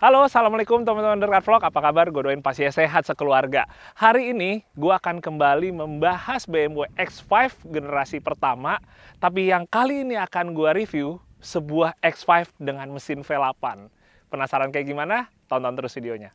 Halo, Assalamualaikum teman-teman Derkat Vlog. Apa kabar? Gue doain pastinya sehat sekeluarga. Hari ini, gue akan kembali membahas BMW X5 generasi pertama. Tapi yang kali ini akan gue review sebuah X5 dengan mesin V8. Penasaran kayak gimana? Tonton terus videonya.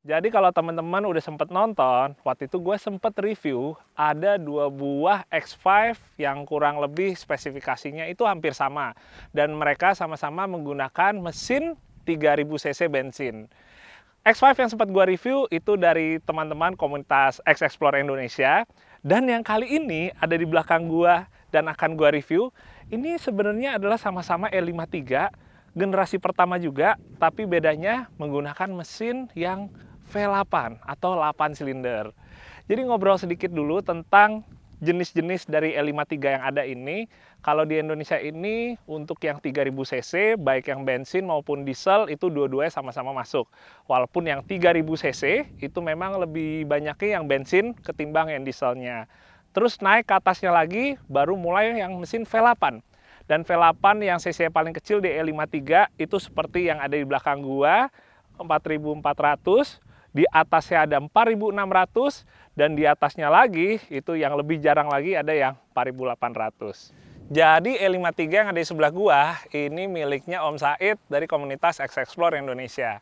Jadi kalau teman-teman udah sempet nonton, waktu itu gue sempet review ada dua buah X5 yang kurang lebih spesifikasinya itu hampir sama. Dan mereka sama-sama menggunakan mesin 3000 cc bensin. X5 yang sempat gue review itu dari teman-teman komunitas X-Explore Indonesia. Dan yang kali ini ada di belakang gue dan akan gue review, ini sebenarnya adalah sama-sama E53, generasi pertama juga, tapi bedanya menggunakan mesin yang V8 atau 8 silinder. Jadi ngobrol sedikit dulu tentang jenis-jenis dari E53 yang ada ini. Kalau di Indonesia ini untuk yang 3000 cc, baik yang bensin maupun diesel itu dua-duanya sama-sama masuk. Walaupun yang 3000 cc itu memang lebih banyaknya yang bensin ketimbang yang dieselnya. Terus naik ke atasnya lagi baru mulai yang mesin V8. Dan V8 yang cc paling kecil di E53 itu seperti yang ada di belakang gua, 4400. Di atasnya ada 4.600 dan di atasnya lagi itu yang lebih jarang lagi ada yang 4.800. Jadi E53 yang ada di sebelah gua ini miliknya Om Said dari komunitas X-Explore Indonesia.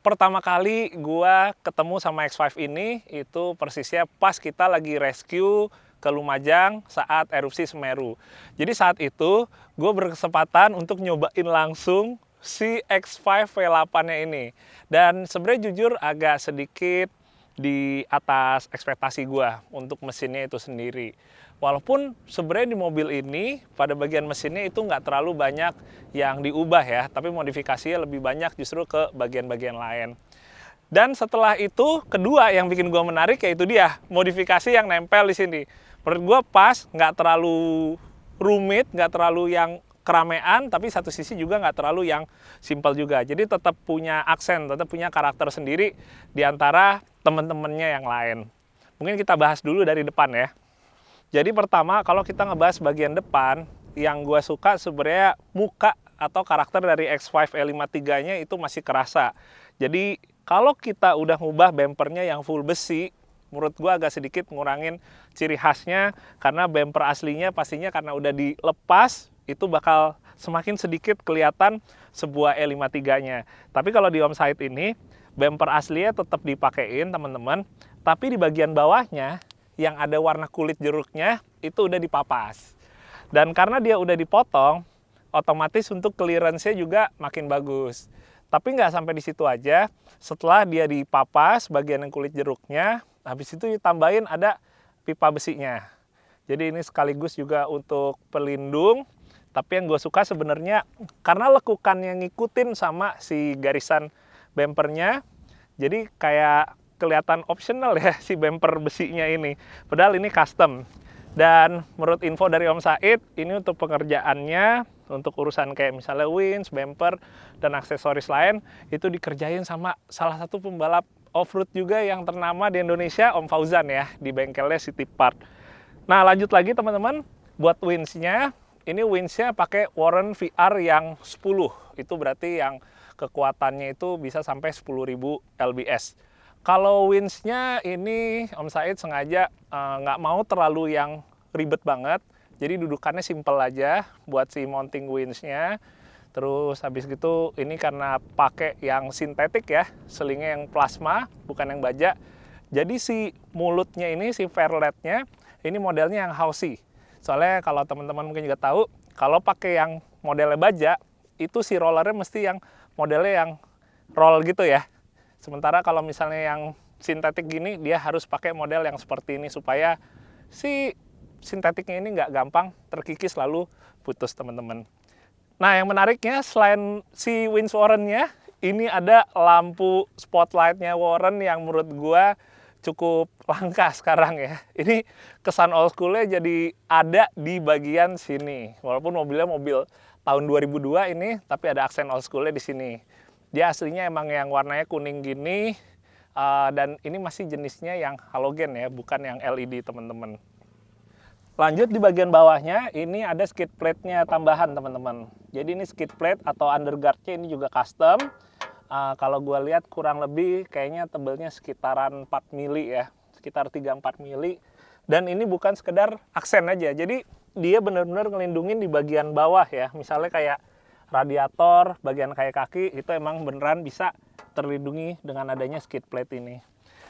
Pertama kali gua ketemu sama X5 ini itu persisnya pas kita lagi rescue ke Lumajang saat erupsi Semeru. Jadi saat itu gue berkesempatan untuk nyobain langsung si X5 V8-nya ini. Dan sebenarnya jujur agak sedikit di atas ekspektasi gue untuk mesinnya itu sendiri. Walaupun sebenarnya di mobil ini pada bagian mesinnya itu nggak terlalu banyak yang diubah ya, tapi modifikasinya lebih banyak justru ke bagian-bagian lain. Dan setelah itu, kedua yang bikin gue menarik yaitu dia, modifikasi yang nempel di sini. Menurut gue pas, nggak terlalu rumit, nggak terlalu yang keramaian, tapi satu sisi juga nggak terlalu yang simpel juga. Jadi tetap punya aksen, tetap punya karakter sendiri di antara teman-temannya yang lain. Mungkin kita bahas dulu dari depan ya. Jadi pertama, kalau kita ngebahas bagian depan, yang gue suka sebenarnya muka atau karakter dari X5 E53-nya itu masih kerasa. Jadi kalau kita udah ngubah bempernya yang full besi, menurut gue agak sedikit ngurangin ciri khasnya, karena bemper aslinya pastinya karena udah dilepas, itu bakal semakin sedikit kelihatan sebuah E53-nya. Tapi kalau di Om Said ini, bemper aslinya tetap dipakein teman-teman, tapi di bagian bawahnya, yang ada warna kulit jeruknya, itu udah dipapas. Dan karena dia udah dipotong, otomatis untuk clearance-nya juga makin bagus. Tapi nggak sampai di situ aja, setelah dia dipapas bagian yang kulit jeruknya, habis itu ditambahin ada pipa besinya. Jadi ini sekaligus juga untuk pelindung. Tapi yang gue suka sebenarnya karena lekukan yang ngikutin sama si garisan bempernya, jadi kayak kelihatan optional ya si bemper besinya ini. Padahal ini custom. Dan menurut info dari Om Said, ini untuk pengerjaannya, untuk urusan kayak misalnya winch, bumper, dan aksesoris lain, itu dikerjain sama salah satu pembalap off-road juga yang ternama di Indonesia, Om Fauzan ya, di bengkelnya City Part. Nah lanjut lagi teman-teman, buat winch-nya, ini winch-nya pakai Warren VR yang 10, itu berarti yang kekuatannya itu bisa sampai 10.000 lbs. Kalau winch-nya ini Om Said sengaja nggak mau terlalu yang ribet banget. Jadi dudukannya simple aja buat si mounting winch-nya. Terus habis gitu ini karena pakai yang sintetik ya, selingnya yang plasma, bukan yang baja. Jadi si mulutnya ini, si fairlet-nya, ini modelnya yang housey. Soalnya kalau teman-teman mungkin juga tahu, kalau pakai yang modelnya baja, itu si rollernya mesti yang modelnya yang roll gitu ya. Sementara kalau misalnya yang sintetik gini, dia harus pakai model yang seperti ini supaya si sintetiknya ini nggak gampang terkikis lalu putus teman-teman. Nah yang menariknya selain si winch Warren-nya, ini ada lampu spotlightnya Warren yang menurut gua cukup langka sekarang ya. Ini kesan old schoolnya jadi ada di bagian sini. Walaupun mobilnya mobil tahun 2002 ini, tapi ada aksen old schoolnya di sini. Dia aslinya emang yang warnanya kuning gini, dan ini masih jenisnya yang halogen ya, bukan yang LED teman-teman. Lanjut di bagian bawahnya, ini ada skid plate-nya tambahan teman-teman. Jadi ini skid plate atau underguard-nya ini juga custom. Kalau gue lihat kurang lebih kayaknya tebelnya sekitaran 4 mili ya, sekitar 3-4 mili. Dan ini bukan sekedar aksen aja, jadi dia benar-benar ngelindungin di bagian bawah ya. Misalnya kayak radiator, bagian kayak kaki, itu emang beneran bisa terlindungi dengan adanya skid plate ini.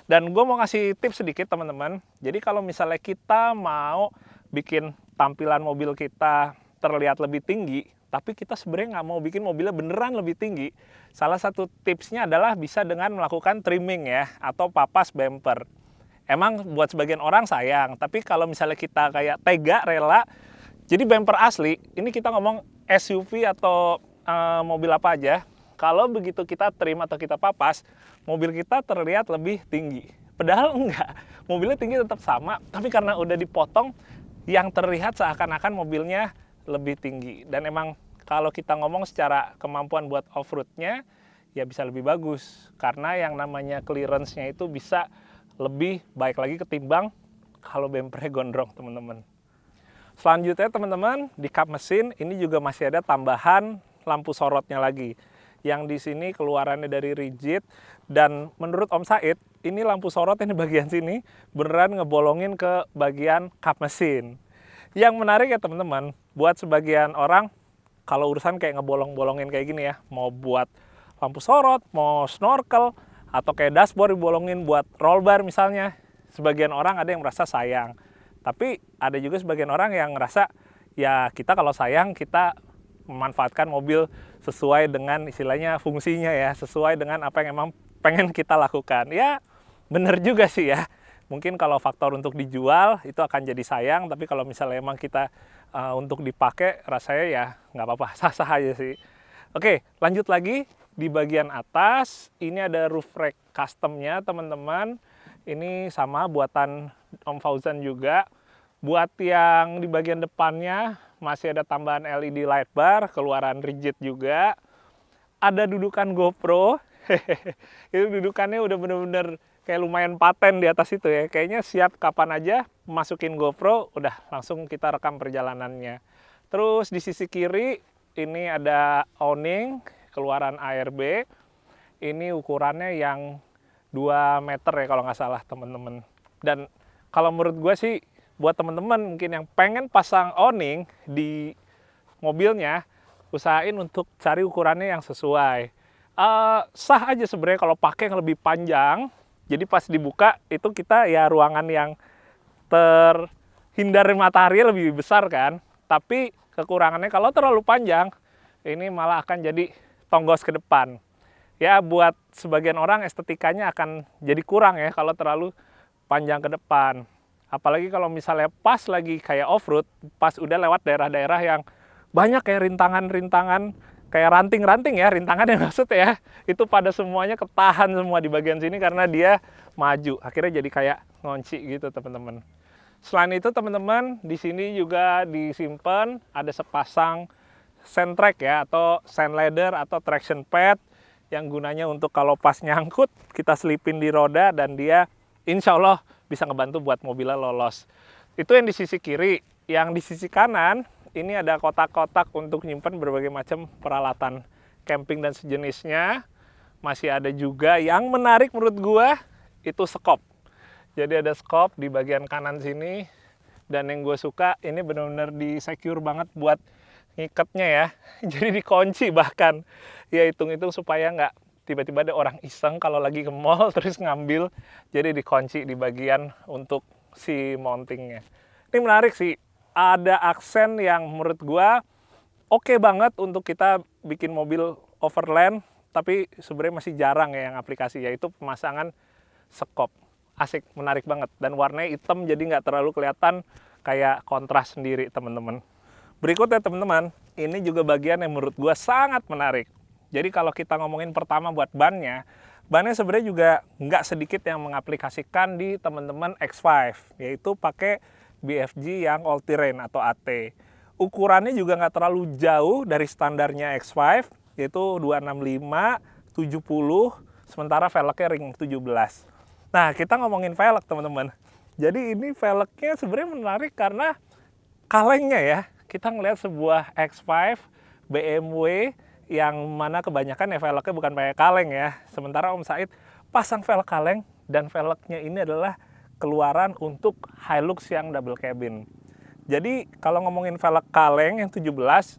Dan gue mau kasih tips sedikit teman-teman. Jadi kalau misalnya kita mau bikin tampilan mobil kita terlihat lebih tinggi, tapi kita sebenarnya nggak mau bikin mobilnya beneran lebih tinggi, salah satu tipsnya adalah bisa dengan melakukan trimming ya, atau papas bumper. Emang buat sebagian orang sayang, tapi kalau misalnya kita kayak tega, rela, jadi bumper asli, ini kita ngomong SUV atau mobil apa aja, kalau begitu kita trim atau kita papas, mobil kita terlihat lebih tinggi. Padahal enggak, mobilnya tinggi tetap sama, tapi karena udah dipotong, yang terlihat seakan-akan mobilnya lebih tinggi. Dan emang kalau kita ngomong secara kemampuan buat off-roadnya, ya bisa lebih bagus. Karena yang namanya clearance-nya itu bisa lebih baik lagi ketimbang kalau bumpernya gondrong, teman-teman. Selanjutnya, teman-teman, di kap mesin ini juga masih ada tambahan lampu sorotnya lagi. Yang di sini keluarannya dari rigid, dan menurut Om Said, ini lampu sorot yang di bagian sini beneran ngebolongin ke bagian kap mesin. Yang menarik ya teman-teman, buat sebagian orang, kalau urusan kayak ngebolong-bolongin kayak gini ya, mau buat lampu sorot, mau snorkel, atau kayak dashboard dibolongin buat roll bar misalnya, sebagian orang ada yang merasa sayang. Tapi ada juga sebagian orang yang ngerasa, ya kita kalau sayang, kita memanfaatkan mobil sesuai dengan istilahnya fungsinya ya, sesuai dengan apa yang emang pengen kita lakukan. Ya bener juga sih ya. Mungkin kalau faktor untuk dijual itu akan jadi sayang, tapi kalau misalnya emang kita untuk dipakai, rasanya ya nggak apa-apa, sah-sah aja sih. Oke, lanjut lagi di bagian atas, ini ada roof rack customnya teman-teman. Ini sama buatan Om Fauzan juga. Buat yang di bagian depannya masih ada tambahan LED light bar, keluaran rigid juga. Ada dudukan GoPro. Itu dudukannya udah bener-bener kayak lumayan paten di atas itu ya. Kayaknya siap kapan aja masukin GoPro, udah langsung kita rekam perjalanannya. Terus di sisi kiri ini ada awning keluaran ARB. Ini ukurannya yang 2 meter ya kalau nggak salah teman-teman. Dan kalau menurut gue sih buat teman-teman mungkin yang pengen pasang awning di mobilnya, usahain untuk cari ukurannya yang sesuai. Sah aja sebenarnya kalau pakai yang lebih panjang. Jadi pas dibuka itu kita ya ruangan yang terhindar dari matahari lebih besar kan. Tapi kekurangannya kalau terlalu panjang, ini malah akan jadi tonggos ke depan. Ya buat sebagian orang estetikanya akan jadi kurang ya kalau terlalu panjang ke depan. Apalagi kalau misalnya pas lagi kayak off-road, pas udah lewat daerah-daerah yang banyak kayak rintangan-rintangan, kayak ranting-ranting ya, rintangan yang maksud ya, itu pada semuanya ketahan semua di bagian sini karena dia maju. Akhirnya jadi kayak ngunci gitu teman-teman. Selain itu teman-teman, di sini juga disimpan ada sepasang sand track ya, atau sand ladder atau traction pad yang gunanya untuk kalau pas nyangkut kita selipin di roda dan dia insya Allah bisa ngebantu buat mobilnya lolos. Itu yang di sisi kiri. Yang di sisi kanan ini ada kotak-kotak untuk nyimpan berbagai macam peralatan camping dan sejenisnya. Masih ada juga yang menarik menurut gua itu skop. Jadi ada skop di bagian kanan sini, dan yang gue suka ini benar-benar di secure banget buat ngikatnya ya. Jadi dikunci bahkan. Ya hitung-hitung supaya nggak tiba-tiba ada orang iseng kalau lagi ke mall terus ngambil, jadi dikunci di bagian untuk si mountingnya. Ini menarik sih, ada aksen yang menurut gua oke banget untuk kita bikin mobil overland, tapi sebenarnya masih jarang ya yang aplikasi, yaitu pemasangan skop. Asik, menarik banget, dan warnanya hitam jadi nggak terlalu kelihatan kayak kontras sendiri teman-teman. Berikutnya teman-teman, ini juga bagian yang menurut gua sangat menarik. Jadi kalau kita ngomongin pertama buat bannya sebenarnya juga nggak sedikit yang mengaplikasikan di teman-teman X5, yaitu pakai BFG yang all terrain atau AT. Ukurannya juga nggak terlalu jauh dari standarnya X5, yaitu 265, 70, sementara velgnya ring 17. Nah, kita ngomongin velg teman-teman. Jadi ini velgnya sebenarnya menarik karena kalengnya ya. Kita ngelihat sebuah X5 BMW yang mana kebanyakan ya velgnya bukan pakai kaleng ya. Sementara Om Said pasang velg kaleng dan velgnya ini adalah keluaran untuk Hilux yang double cabin. Jadi kalau ngomongin velg kaleng yang 17,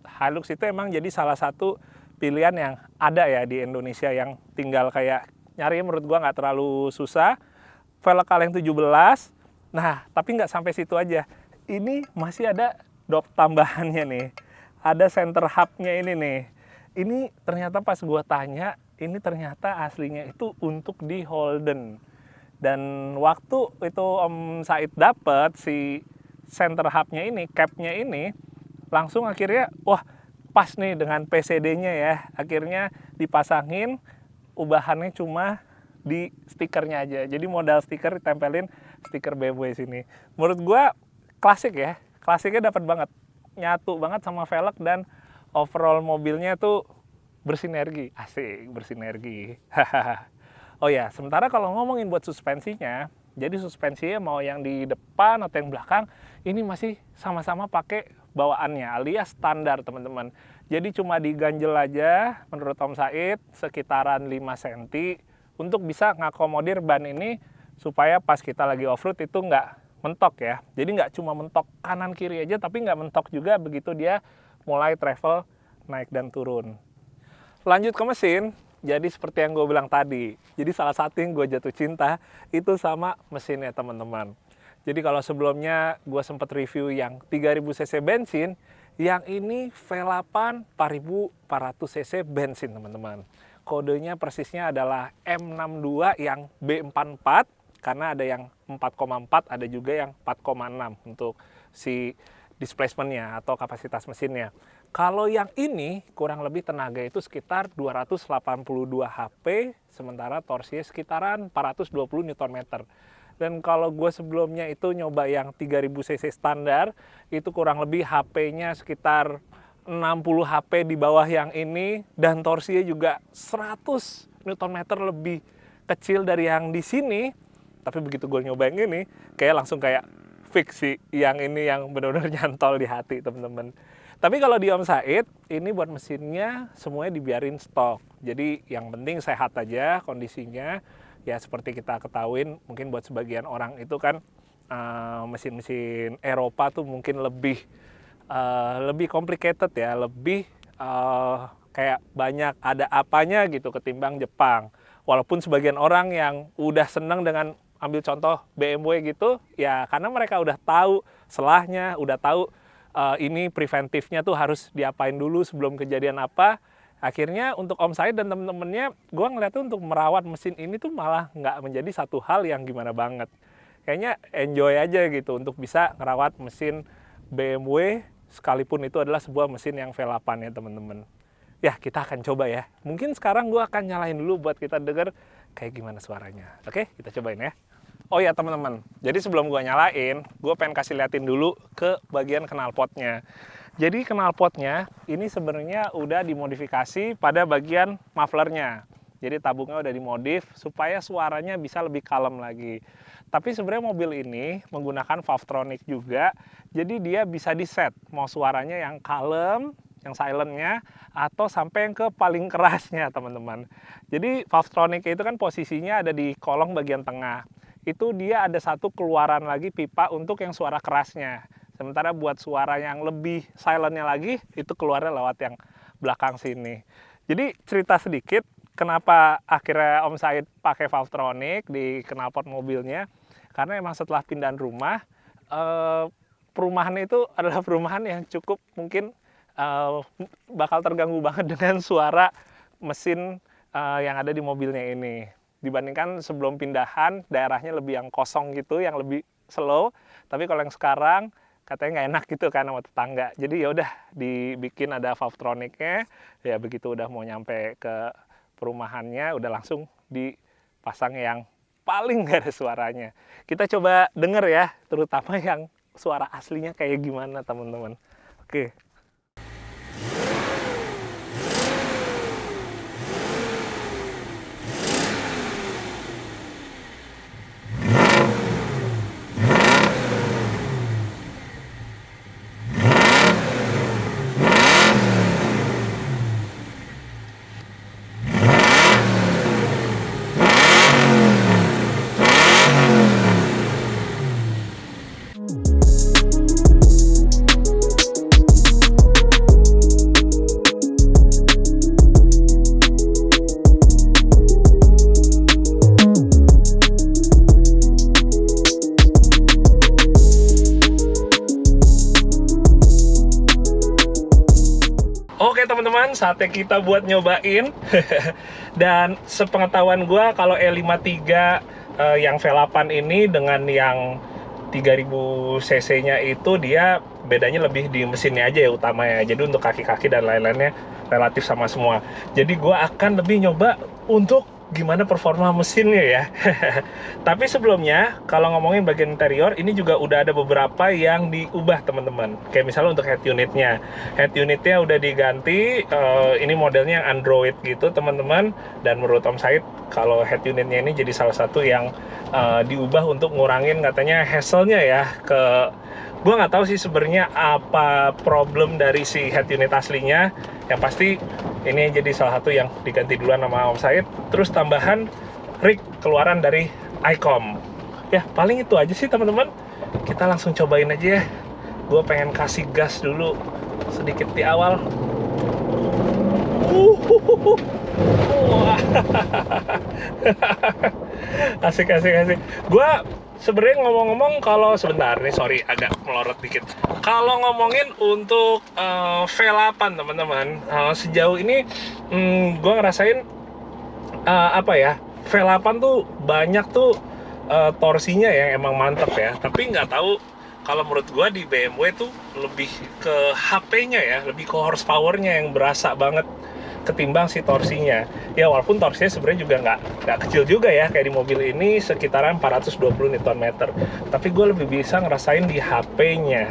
Hilux itu emang jadi salah satu pilihan yang ada ya di Indonesia yang tinggal kayak nyari menurut gua nggak terlalu susah. Velg kaleng 17, nah tapi nggak sampai situ aja. Ini masih ada dop tambahannya nih. Ada center hub-nya ini nih. Ini ternyata pas gua tanya, ini ternyata aslinya itu untuk di Holden. Dan waktu itu Om Said dapet si center hub-nya ini, cap-nya ini, langsung akhirnya, wah pas nih dengan PCD-nya ya. Akhirnya dipasangin, ubahannya cuma di stikernya aja. Jadi modal stiker ditempelin stiker BMW sini. Menurut gua klasik ya, klasiknya dapat banget. Nyatu banget sama velg dan overall mobilnya tuh bersinergi. Asik, bersinergi. Oh ya, sementara kalau ngomongin buat suspensinya, jadi suspensinya mau yang di depan atau yang belakang, ini masih sama-sama pakai bawaannya alias standar teman-teman. Jadi cuma diganjel aja menurut Om Said sekitaran 5 cm untuk bisa ngakomodir ban ini supaya pas kita lagi off-road itu nggak mentok ya. Jadi nggak cuma mentok kanan kiri aja, tapi nggak mentok juga begitu dia mulai travel naik dan turun. Lanjut ke mesin, jadi seperti yang gue bilang tadi, jadi salah satu yang gue jatuh cinta itu sama mesinnya teman-teman. Jadi kalau sebelumnya gue sempat review yang 3000 cc bensin, yang ini V8 4400 cc bensin teman-teman. Kodenya persisnya adalah M62 yang B44, karena ada yang 4,4, ada juga yang 4,6 untuk si displacementnya atau kapasitas mesinnya. Kalau yang ini kurang lebih tenaga itu sekitar 282 HP, sementara torsinya sekitaran 420 Nm. Dan kalau gue sebelumnya itu nyoba yang 3000 cc standar, itu kurang lebih HP-nya sekitar 60 HP di bawah yang ini, dan torsinya juga 100 Nm lebih kecil dari yang di sini. Tapi begitu gue nyoba yang ini, langsung kayak fix sih, yang ini yang benar-benar nyantol di hati teman-teman. Tapi kalau di Om Said, ini buat mesinnya semuanya dibiarin stok. Jadi yang penting sehat aja kondisinya. Ya seperti kita ketahuin, mungkin buat sebagian orang itu kan mesin-mesin Eropa tuh mungkin lebih complicated ya, lebih kayak banyak ada apanya gitu ketimbang Jepang. Walaupun sebagian orang yang udah seneng dengan ambil contoh BMW gitu, ya karena mereka udah tahu selahnya, udah tahu ini preventifnya tuh harus diapain dulu sebelum kejadian apa. Akhirnya untuk Om Said dan temen-temennya, gue ngeliatnya untuk merawat mesin ini tuh malah nggak menjadi satu hal yang gimana banget. Kayaknya enjoy aja gitu untuk bisa ngerawat mesin BMW, sekalipun itu adalah sebuah mesin yang V8 ya teman-teman. Ya kita akan coba ya. Mungkin sekarang gue akan nyalain dulu buat kita denger kayak gimana suaranya. Oke, kita cobain ya. Oh ya teman-teman, jadi sebelum gue nyalain, gue pengen kasih liatin dulu ke bagian knalpotnya. Jadi knalpotnya ini sebenarnya udah dimodifikasi pada bagian mufflernya. Jadi tabungnya udah dimodif supaya suaranya bisa lebih kalem lagi. Tapi sebenarnya mobil ini menggunakan Valvetronic juga, jadi dia bisa di set mau suaranya yang kalem, yang silentnya, atau sampai yang ke paling kerasnya teman-teman. Jadi Valvetronic itu kan posisinya ada di kolong bagian tengah. Itu dia ada satu keluaran lagi pipa untuk yang suara kerasnya. Sementara buat suara yang lebih silentnya lagi, itu keluarnya lewat yang belakang sini. Jadi cerita sedikit, kenapa akhirnya Om Said pakai Valvetronic di knalpot mobilnya. Karena emang setelah pindahan rumah, perumahan itu adalah perumahan yang cukup mungkin bakal terganggu banget dengan suara mesin yang ada di mobilnya ini. Dibandingkan sebelum pindahan, daerahnya lebih yang kosong gitu, yang lebih slow. Tapi kalau yang sekarang, katanya nggak enak gitu kan sama tetangga. Jadi ya udah dibikin ada Valvetronicnya. Ya begitu udah mau nyampe ke perumahannya, udah langsung dipasang yang paling nggak ada suaranya. Kita coba denger ya, terutama yang suara aslinya kayak gimana teman-teman. Oke. Oke teman-teman, saatnya kita buat nyobain. Dan sepengetahuan gue kalau E53 yang V8 ini dengan yang 3000 cc-nya itu dia bedanya lebih di mesinnya aja ya utamanya. Jadi untuk kaki-kaki dan lain-lainnya relatif sama semua. Jadi gue akan lebih nyoba untuk gimana performa mesinnya ya. Tapi sebelumnya, kalau ngomongin bagian interior, ini juga udah ada beberapa yang diubah teman-teman. Kayak misalnya untuk head unitnya. Head unitnya udah diganti, ini modelnya yang Android gitu teman-teman. Dan menurut Om Said, kalau head unitnya ini jadi salah satu yang diubah untuk ngurangin katanya hassle-nya ya ke... Gue nggak tahu sih sebenarnya apa problem dari si head unit aslinya. Yang pasti ini jadi salah satu yang diganti duluan sama Om Said. Terus tambahan rig keluaran dari iCom. Ya paling itu aja sih teman-teman. Kita langsung cobain aja ya. Gue pengen kasih gas dulu sedikit di awal. Wah. Asik. Gue sebenarnya ngomong-ngomong kalau sebentar nih, sorry agak melorot dikit. Kalau ngomongin untuk V8 teman-teman, sejauh ini gue ngerasain apa ya, V8 tuh banyak tuh torsinya yang emang mantep ya. Tapi nggak tahu kalau menurut gue di BMW tuh lebih ke HP-nya ya, lebih ke horsepower-nya yang berasa banget ketimbang si torsinya. Ya walaupun torsinya sebenarnya juga nggak kecil juga ya, kayak di mobil ini sekitaran 420 Nm. Tapi gue lebih bisa ngerasain di HP-nya.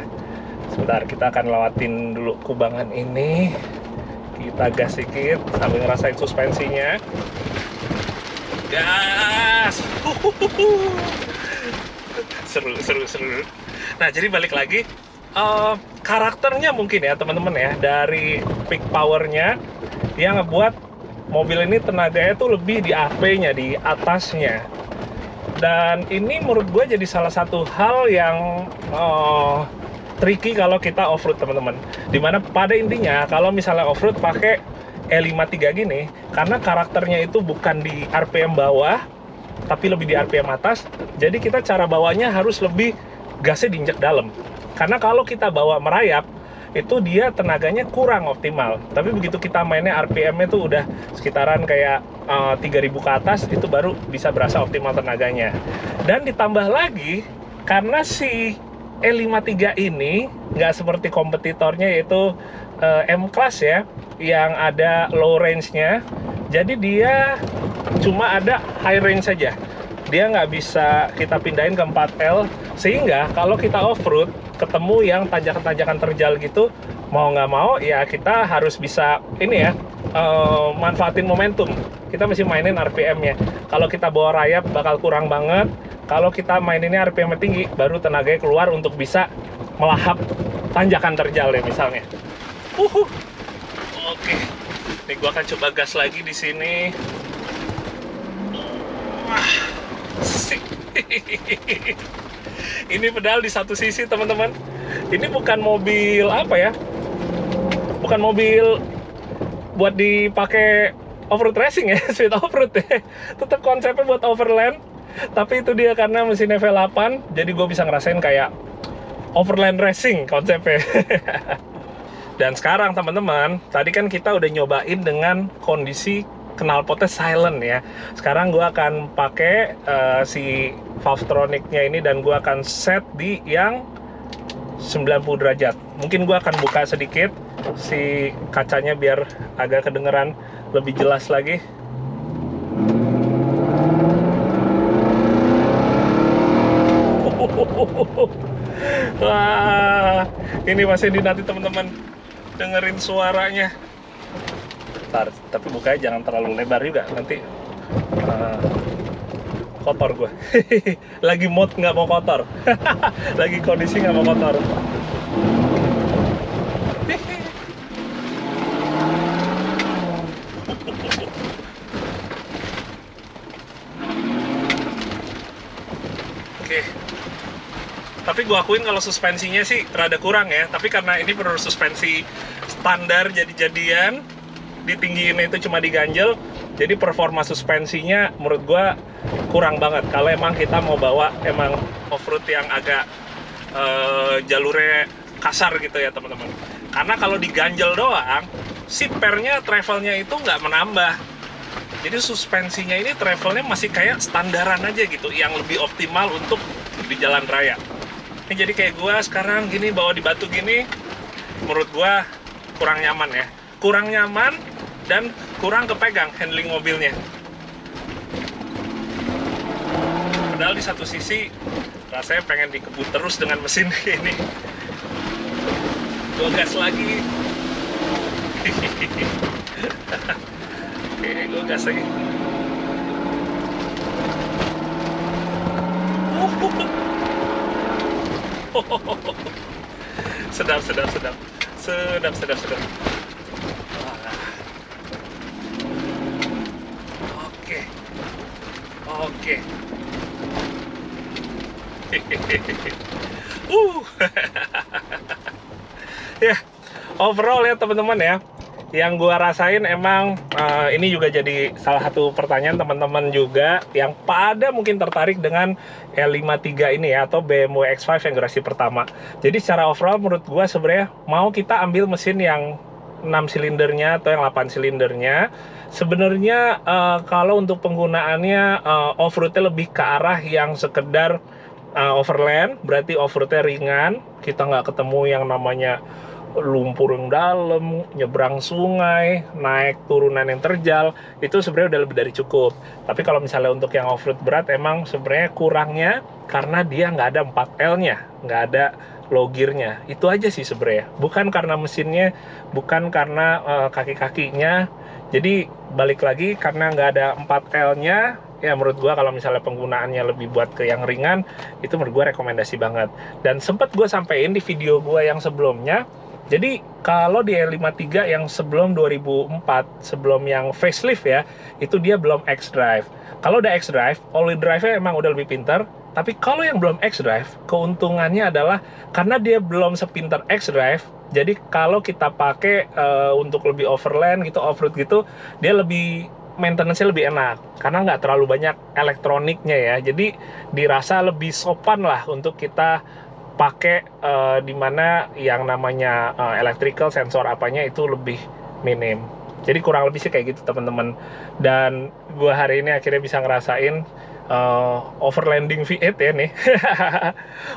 Sebentar, kita akan lewatin dulu kubangan ini. Kita gas sedikit sambil ngerasain suspensinya. Gas! Seru. Nah, jadi balik lagi. Karakternya mungkin ya teman-teman ya, dari peak powernya yang ngebuat mobil ini tenaganya tuh lebih di AP-nya, di atasnya. Dan ini menurut gue jadi salah satu hal yang tricky kalau kita off-road teman-teman. Dimana pada intinya kalau misalnya off-road pakai E53 gini, karena karakternya itu bukan di RPM bawah, tapi lebih di RPM atas, jadi kita cara bawanya harus lebih gasnya diinjak dalam. Karena kalau kita bawa merayap, itu dia tenaganya kurang optimal. Tapi begitu kita mainnya RPM-nya tuh udah sekitaran kayak 3000 ke atas, itu baru bisa berasa optimal tenaganya. Dan ditambah lagi, karena si E53 ini nggak seperti kompetitornya yaitu M-Class ya, yang ada low range-nya. Jadi dia cuma ada high range saja. Dia nggak bisa kita pindahin ke 4L, sehingga kalau kita off-road ketemu yang tanjakan-tanjakan terjal gitu, mau nggak mau ya kita harus bisa ini ya, manfaatin momentum. Kita mesti mainin RPM-nya. Kalau kita bawa rayap bakal kurang banget. Kalau kita maininnya RPM-nya tinggi, baru tenaganya keluar untuk bisa melahap tanjakan terjal ya misalnya. Oke, nih gua akan coba gas lagi di sini. Wah, ini pedal di satu sisi teman-teman. Ini bukan mobil apa ya? Bukan mobil buat dipakai off-road racing ya, street off-road ya. Tetap konsepnya buat overland. Tapi itu dia karena mesinnya V8, jadi gue bisa ngerasain kayak overland racing konsepnya. Dan sekarang teman-teman, tadi kan kita udah nyobain dengan kondisi knalpotnya silent ya. Sekarang gue akan pakai si Valvetronicnya ini dan gue akan set di yang 90 derajat. Mungkin gue akan buka sedikit si kacanya biar agak kedengeran lebih jelas lagi. Wah, ini masih nanti teman-teman dengerin suaranya. Bentar, tapi bukanya jangan terlalu lebar juga, nanti kotor gue. Lagi mood nggak mau kotor. Lagi kondisi nggak mau kotor. Oke. Tapi gue akuin kalau suspensinya sih rada kurang ya. Tapi karena ini perlu suspensi standar jadi-jadian, ditinggiin itu cuma diganjel, jadi performa suspensinya menurut gue kurang banget. Kalau emang kita mau bawa emang off-road yang agak jalurnya kasar gitu ya teman-teman. Karena kalau diganjel doang, si pernya travelnya itu nggak menambah. Jadi suspensinya ini travelnya masih kayak standaran aja gitu, yang lebih optimal untuk di jalan raya. Ini jadi kayak gue sekarang gini bawa di batu gini, menurut gue kurang nyaman ya. Kurang nyaman dan kurang kepegang handling mobilnya. Padahal di satu sisi rasanya pengen dikebut terus dengan mesin ini. Gue gas lagi. Oke, gue gas lagi. Sedap. Oke. Ya, overall ya teman-teman ya, yang gua rasain emang ini juga jadi salah satu pertanyaan teman-teman juga yang pada mungkin tertarik dengan L53 ini ya, atau BMW X5 yang generasi pertama. Jadi secara overall menurut gua sebenarnya mau kita ambil mesin yang 6 silindernya atau yang 8 silindernya, sebenarnya kalau untuk penggunaannya off-roadnya lebih ke arah yang sekedar overland, berarti off-roadnya ringan, kita nggak ketemu yang namanya lumpur yang dalam, nyebrang sungai, naik turunan yang terjal, itu sebenarnya udah lebih dari cukup. Tapi kalau misalnya untuk yang off-road berat, emang sebenarnya kurangnya karena dia nggak ada 4L-nya, nggak ada low gear-nya. Itu aja sih sebenarnya. Bukan karena mesinnya, bukan karena kaki-kakinya. Jadi balik lagi karena nggak ada 4L-nya, ya menurut gua kalau misalnya penggunaannya lebih buat ke yang ringan, itu menurut gua rekomendasi banget. Dan sempat gua sampein di video gua yang sebelumnya. Jadi kalau di L53 yang sebelum 2004, sebelum yang facelift ya, itu dia belum X-Drive. Kalau udah X-Drive, all-wheel drive-nya emang udah lebih pintar. Tapi kalau yang belum X-Drive, keuntungannya adalah karena dia belum sepintar X-Drive, jadi kalau kita pakai untuk lebih overland gitu, off-road gitu, dia lebih maintenance-nya lebih enak karena nggak terlalu banyak elektroniknya ya. Jadi dirasa lebih sopan lah untuk kita pakai dimana yang namanya electrical sensor apanya itu lebih minim. Jadi kurang lebih sih kayak gitu teman-teman. Dan gua hari ini akhirnya bisa ngerasain overlanding V8 ya nih.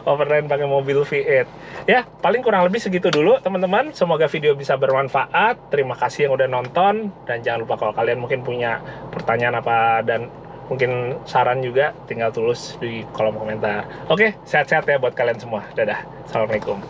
Overland pakai mobil V8 ya. Paling kurang lebih segitu dulu teman-teman. Semoga video bisa bermanfaat. Terima kasih yang udah nonton, dan jangan lupa kalau kalian mungkin punya pertanyaan apa dan mungkin saran juga, tinggal tulis di kolom komentar. Oke, sehat-sehat ya buat kalian semua. Dadah, assalamualaikum.